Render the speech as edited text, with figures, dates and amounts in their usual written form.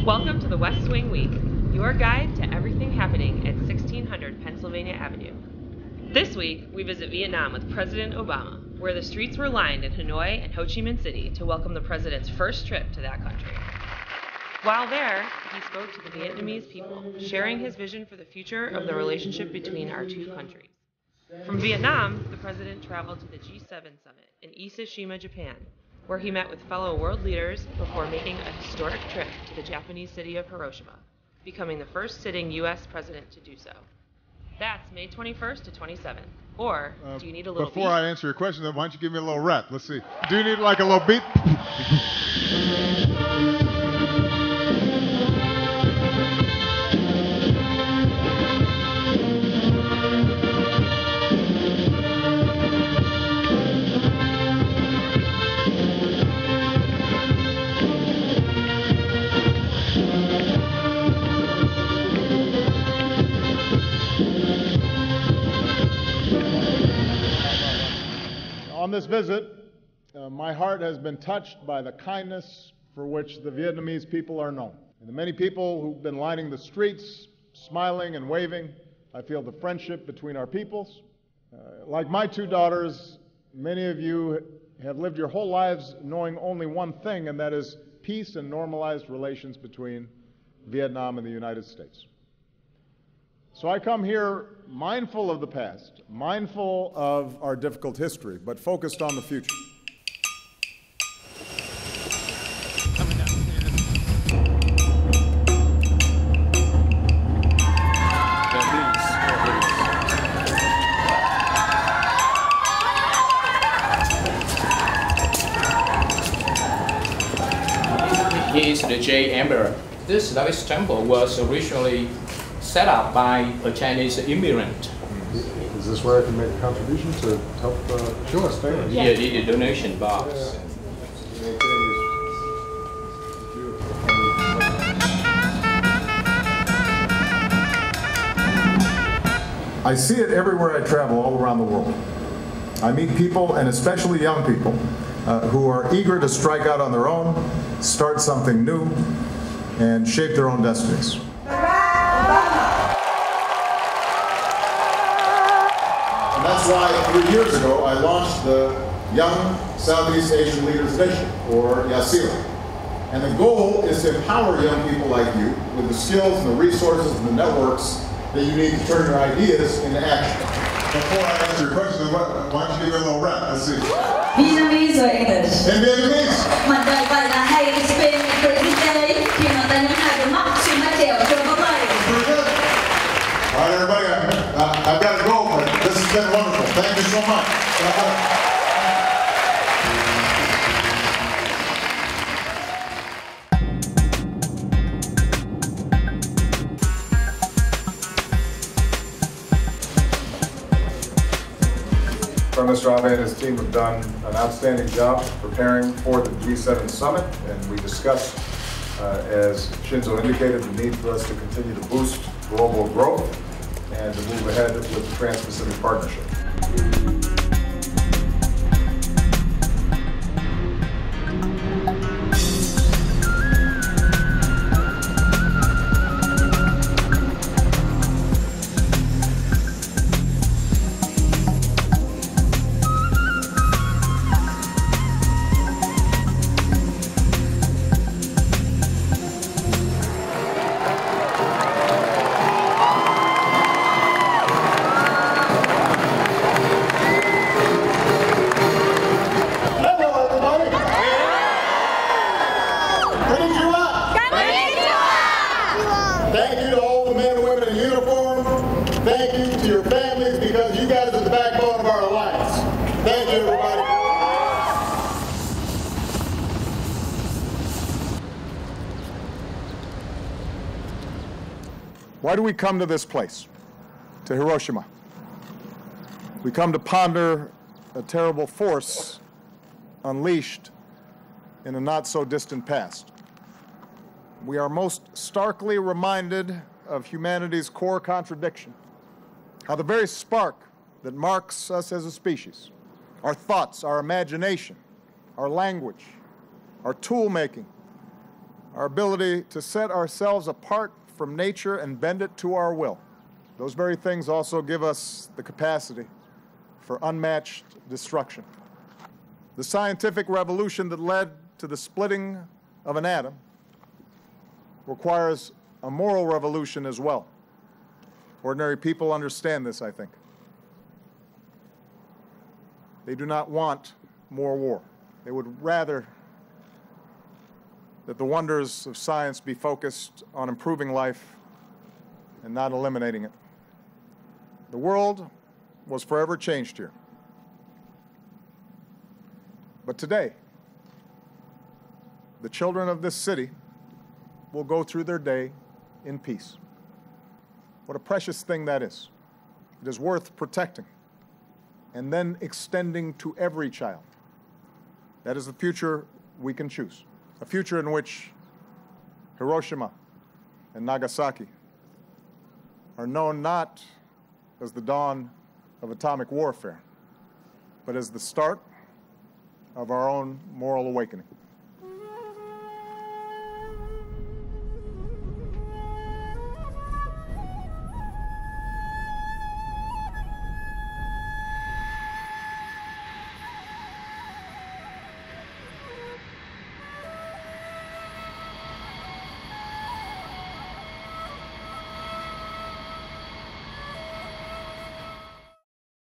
Welcome to the West Wing Week, your guide to everything happening at 1600 Pennsylvania Avenue. This week, we visit Vietnam with President Obama, where the streets were lined in Hanoi and Ho Chi Minh City to welcome the president's first trip to that country. While there, he spoke to the Vietnamese people, sharing his vision for the future of the relationship between our two countries. From Vietnam, the president traveled to the G7 summit in Ise-Shima, Japan, where he met with fellow world leaders before making a historic trip to the Japanese city of Hiroshima, becoming the first sitting U.S. president to do so. That's May 21st to 27th. Or, do you need a little beat? Before I answer your question, why don't you give me a little rap? Let's see. Do you need like a little beat? On this visit, my heart has been touched by the kindness for which the Vietnamese people are known. And the many people who've been lining the streets, smiling and waving, I feel the friendship between our peoples. Like my two daughters, many of you have lived your whole lives knowing only one thing, and that is peace and normalized relations between Vietnam and the United States. So I come here mindful of the past, mindful of our difficult history, but focused on the future. He is the J Emperor. This David's temple was originally set up by a Chinese immigrant. Is this where I can make a contribution to help Sure. stay? Yeah, the donation box. I see it everywhere I travel all around the world. I meet people, and especially young people, who are eager to strike out on their own, start something new, and shape their own destinies. And that's why 3 years ago I launched the Young Southeast Asian Leaders Mission, or YASILA. And the goal is to empower young people like you with the skills and the resources and the networks that you need to turn your ideas into action. Before I answer your question, why don't you give me a little rap? Let's see. Vietnamese or English? In Vietnamese. Mình vậy là hay spin pretty day khi mà ta những hai cái mắt xuyên mắt chèo cho có tay. Pretty good. All right, everybody, I've got to go, but this has been wonderful. Thank you so much. Mr. Abe and his team have done an outstanding job preparing for the G7 summit, and we discussed, as Shinzo indicated, the need for us to continue to boost global growth and to move ahead with the Trans-Pacific Partnership. Thank you to all the men and women in uniform. Thank you to your families, because you guys are the backbone of our alliance. Thank you, everybody. Why do we come to this place, to Hiroshima? We come to ponder a terrible force unleashed in a not-so-distant past. We are most starkly reminded of humanity's core contradiction, how the very spark that marks us as a species, our thoughts, our imagination, our language, our tool-making, our ability to set ourselves apart from nature and bend it to our will. Those very things also give us the capacity for unmatched destruction. The scientific revolution that led to the splitting of an atom requires a moral revolution as well. Ordinary people understand this, I think. They do not want more war. They would rather that the wonders of science be focused on improving life and not eliminating it. The world was forever changed here. But today, the children of this city will go through their day in peace. What a precious thing that is. It is worth protecting and then extending to every child. That is the future we can choose. A future in which Hiroshima and Nagasaki are known not as the dawn of atomic warfare, but as the start of our own moral awakening.